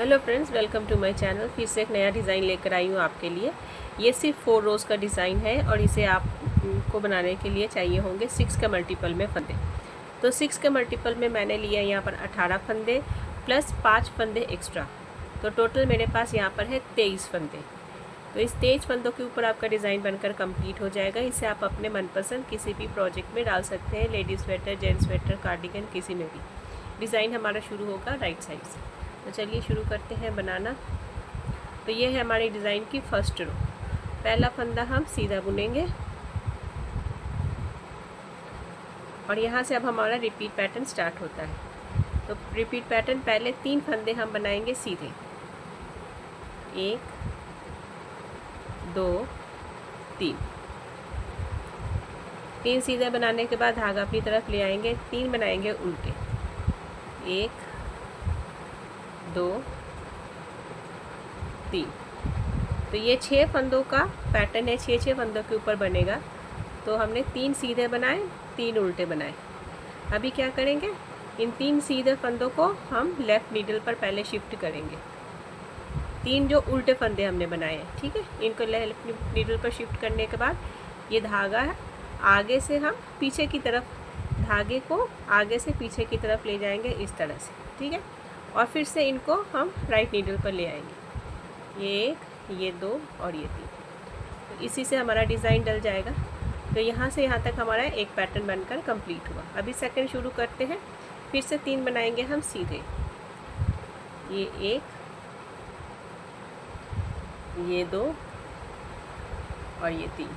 Hello friends, welcome to my channel. फिर से एक नया डिज़ाइन लेकर आई हूँ आपके लिए। ये सिर्फ 4 रोज़ का डिज़ाइन है और इसे आपको बनाने के लिए चाहिए होंगे 6 के मल्टीपल में फंदे। तो 6 के मल्टीपल में मैंने लिया यहाँ पर 18 फंदे प्लस 5 फंदे एक्स्ट्रा। तो टोटल मेरे पास यहाँ पर है 23 फंदे। तो इस 23 फंदों के ऊपर आपका डिज़ाइन बनकर कंप्लीट हो जाएगा। इसे आप अपने मनपसंद किसी भी प्रोजेक्ट में डाल सकते हैं, ladies sweater, gents sweater, cardigan, किसी में भी। डिज़ाइन हमारा शुरू होगा राइट साइड से। तो चलिए शुरू करते हैं बनाना। तो ये है हमारी डिज़ाइन की फर्स्ट रो। पहला फंदा हम सीधा बुनेंगे और यहाँ से अब हमारा रिपीट पैटर्न स्टार्ट होता है। तो रिपीट पैटर्न पहले 3 फंदे हम बनाएंगे सीधे, 1 2 3। 3 सीधे बनाने के बाद धागा अपनी तरफ ले आएंगे, 3 बनाएंगे उल्टे, 1 2 3। तो ये 6 फंदों का पैटर्न है, 6 फंदों के ऊपर बनेगा। तो हमने 3 सीधे बनाए, 3 उल्टे बनाए। अभी क्या करेंगे, इन 3 सीधे फंदों को हम लेफ़्ट नीडल पर पहले शिफ्ट करेंगे। 3 जो उल्टे फंदे हमने बनाए हैं, ठीक है, इनको लेफ़्ट नीडल पर शिफ्ट करने के बाद ये धागा आगे से हम पीछे की तरफ, धागे को आगे से पीछे की तरफ ले जाएंगे इस तरह से, ठीक है। और फिर से इनको हम राइट नीडल पर ले आएंगे, ये 1, ये 2 और ये 3। तो इसी से हमारा डिज़ाइन डल जाएगा। तो यहाँ से यहाँ तक हमारा एक पैटर्न बनकर कंप्लीट हुआ। अभी सेकंड शुरू करते हैं। फिर से 3 बनाएंगे हम सीधे, ये 1, ये 2 और ये 3।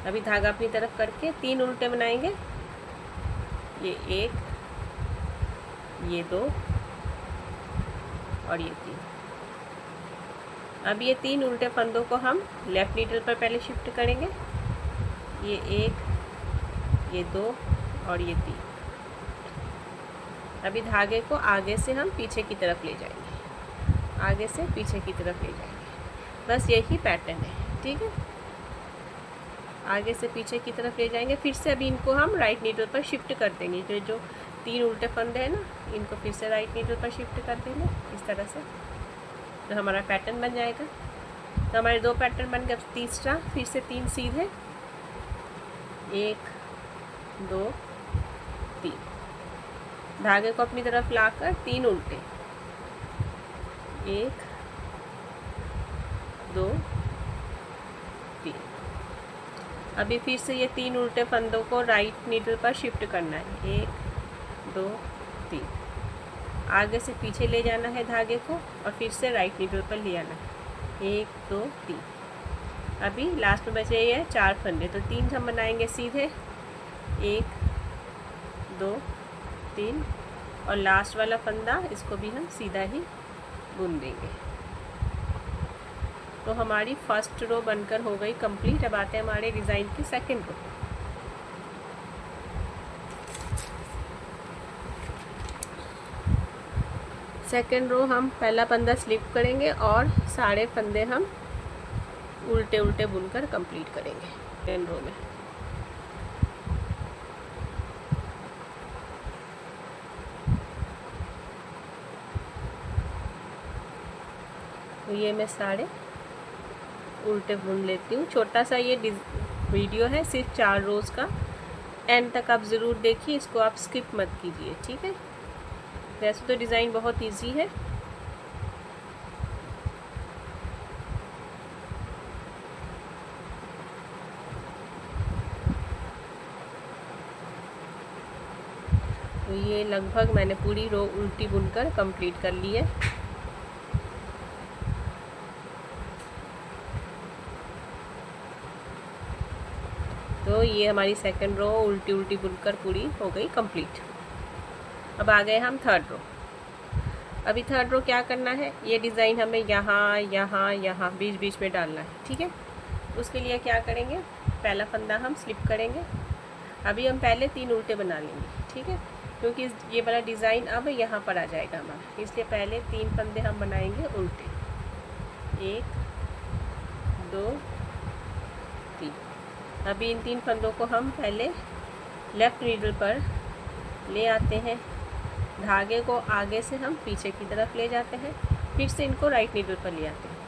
अभी धागा अपनी तरफ करके 3 उल्टे बनाएंगे, ये 1, ये 2 और ये 3। अब ये 3 उल्टे फंदों को हम लेफ़्ट नीडल पर पहले शिफ्ट करेंगे, ये 1, ये 2 और ये 3। अभी धागे को आगे से हम पीछे की तरफ ले जाएंगे, आगे से पीछे की तरफ ले जाएंगे। बस यही पैटर्न है, ठीक है। आगे से पीछे की तरफ ले जाएंगे। फिर से अभी इनको हम राइट नीडल पर शिफ्ट कर देंगे। जो 3 उल्टे फंदे हैं ना, इनको फिर से राइट नीडल पर शिफ्ट कर देंगे इस तरह से। तो हमारा पैटर्न बन जाएगा। तो हमारे 2 पैटर्न बन गए। तीसरा फिर से 3 सीधे, 1 2 3। धागे को अपनी तरफ लाकर 3 उल्टे, 1 2 3। अभी फिर से ये 3 उल्टे फंदों को राइट नीडल पर शिफ्ट करना है, 1 2 3। आगे से पीछे ले जाना है धागे को और फिर से राइट नीडल पर ले आना है, 1 2 3। अभी लास्ट में बचे ये 4 फंदे। तो 3 हम बनाएंगे सीधे, 1 2 3 और लास्ट वाला फंदा इसको भी हम सीधा ही बुन देंगे। तो हमारी फर्स्ट रो बनकर हो गई कंप्लीट। अब आते हैं हमारे डिज़ाइन की सेकंड रो। सेकंड रो हम पहला फंदा स्लिप करेंगे और सारे फंदे हम उल्टे उल्टे बुनकर कंप्लीट करेंगे सेकंड रो में। तो ये मैं सारे उल्टे बुन लेती हूँ। छोटा सा ये वीडियो है, सिर्फ 4 रोज़ का। एंड तक आप ज़रूर देखिए, इसको आप स्किप मत कीजिए, ठीक है। वैसे तो डिज़ाइन बहुत इजी है। तो ये लगभग मैंने पूरी रो उल्टी बुनकर कंप्लीट कर ली है। तो ये हमारी सेकंड रो उल्टी उल्टी बुनकर पूरी हो गई कंप्लीट। अब आ गए हम थर्ड रो। अभी थर्ड रो क्या करना है, ये डिज़ाइन हमें यहाँ यहाँ यहाँ बीच बीच में डालना है, ठीक है। उसके लिए क्या करेंगे, पहला फंदा हम स्लिप करेंगे। अभी हम पहले 3 उल्टे बना लेंगे, ठीक है, क्योंकि ये वाला डिज़ाइन अब यहाँ पर आ जाएगा हमारा। इसलिए पहले 3 फंदे हम बनाएंगे उल्टे, 1 2 3। अभी इन 3 फंदों को हम पहले लेफ़्ट नीडल पर ले आते हैं, धागे को आगे से हम पीछे की तरफ ले जाते हैं, फिर से इनको राइट नीडल पर ले आते हैं।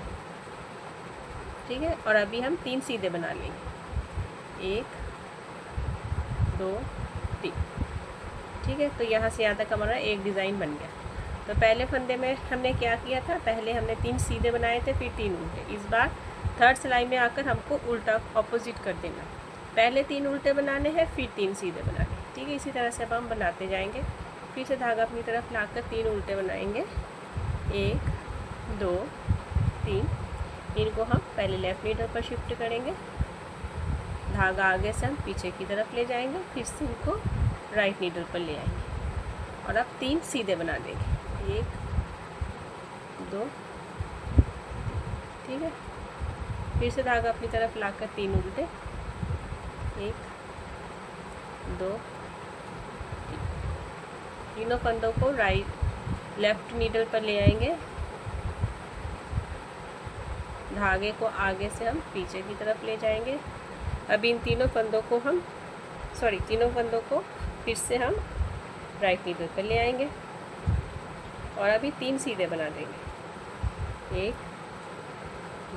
ठीक है, और अभी हम 3 सीधे बना लेंगे, 1 2 3। ठीक है, तो यहाँ से यहाँ तक हमारा एक डिज़ाइन बन गया। तो पहले फंदे में हमने क्या किया था, पहले हमने 3 सीधे बनाए थे, फिर 3 उल्टे। इस बार थर्ड सिलाई में आकर हमको उल्टा ऑपोजिट कर देना, पहले 3 उल्टे बनाने हैं, फिर 3 सीधे बनाने। ठीक है, इसी तरह से अब हम बनाते जाएंगे। फिर से धागा अपनी तरफ लाकर 3 उल्टे बनाएंगे, 1 2 3। इनको हम पहले लेफ़्ट नीडल पर शिफ्ट करेंगे, धागा आगे से हम पीछे की तरफ ले जाएंगे, फिर से इनको राइट नीडल पर ले आएंगे और अब 3 सीधे बना देंगे, 1 2। ठीक है, फिर से धागा अपनी तरफ लाकर 3 उल्टे, 1 2 3। तीनों फंदों को लेफ्ट नीडल पर ले आएंगे, धागे को आगे से हम पीछे की तरफ ले जाएंगे। अब इन तीनों फंदों को फिर से हम राइट नीडल पर ले आएंगे और अभी 3 सीधे बना देंगे, 1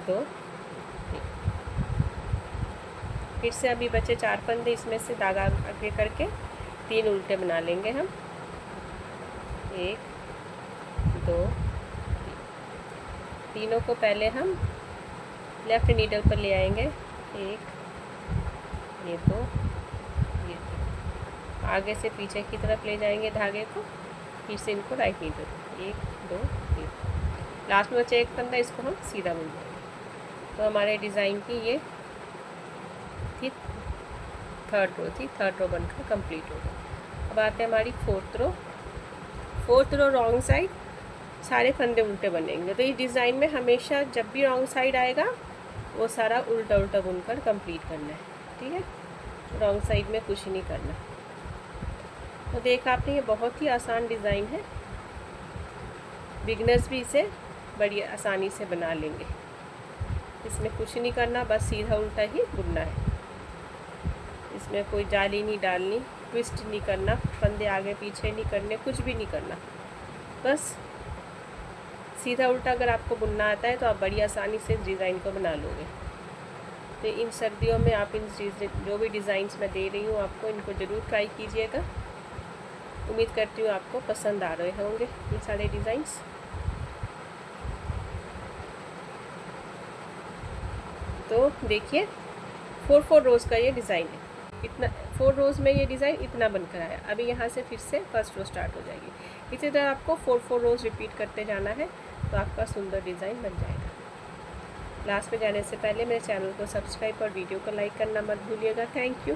2 3। फिर से अभी बचे 4 फंदे, इसमें से धागा आगे करके 3 उल्टे बना लेंगे हम, 1 2 3। तीनों को पहले हम लेफ़्ट नीडल पर ले आएंगे, 1 ये 2 ये 3। आगे से पीछे की तरफ ले जाएंगे धागे को, फिर से इनको राइट नीडल, 1 2 3। लास्ट में बचे एक फंदा, इसको हम सीधा बुन देंगे। तो हमारे डिज़ाइन की ये थी थर्ड रो बनकर कंप्लीट हो गई। अब आते हैं हमारी फोर्थ रो रॉन्ग साइड, सारे फंदे उल्टे बनेंगे। तो इस डिज़ाइन में हमेशा जब भी रॉन्ग साइड आएगा वो सारा उल्टा बुनकर कंप्लीट करना है। ठीक है, रॉन्ग साइड में कुछ नहीं करना। तो देखा आपने, ये बहुत ही आसान डिज़ाइन है, बिगनर्स भी इसे बड़ी आसानी से बना लेंगे। इसमें कुछ नहीं करना, बस सीधा उल्टा ही बुनना है। इसमें कोई जाली नहीं डालनी, ट्विस्ट नहीं करना, फंदे आगे पीछे नहीं करने, कुछ भी नहीं करना, बस सीधा उल्टा अगर आपको बुनना आता है तो आप बड़ी आसानी से इस डिज़ाइन को बना लोगे। तो इन सर्दियों में आप इन जो भी डिज़ाइंस मैं दे रही हूँ आपको, इनको ज़रूर ट्राई कीजिएगा। उम्मीद करती हूँ आपको पसंद आ रहे होंगे ये सारे डिज़ाइंस। तो देखिए 4 रोज़ का ये डिज़ाइन है, इतना 4 रोज़ में ये डिज़ाइन इतना बनकर आया। अभी यहाँ से फिर से फर्स्ट रो स्टार्ट हो जाएगी। इसी तरह आपको 4 रोज़ रिपीट करते जाना है, तो आपका सुंदर डिज़ाइन बन जाएगा। लास्ट में जाने से पहले मेरे चैनल को सब्सक्राइब और वीडियो को लाइक करना मत भूलिएगा। Thank you.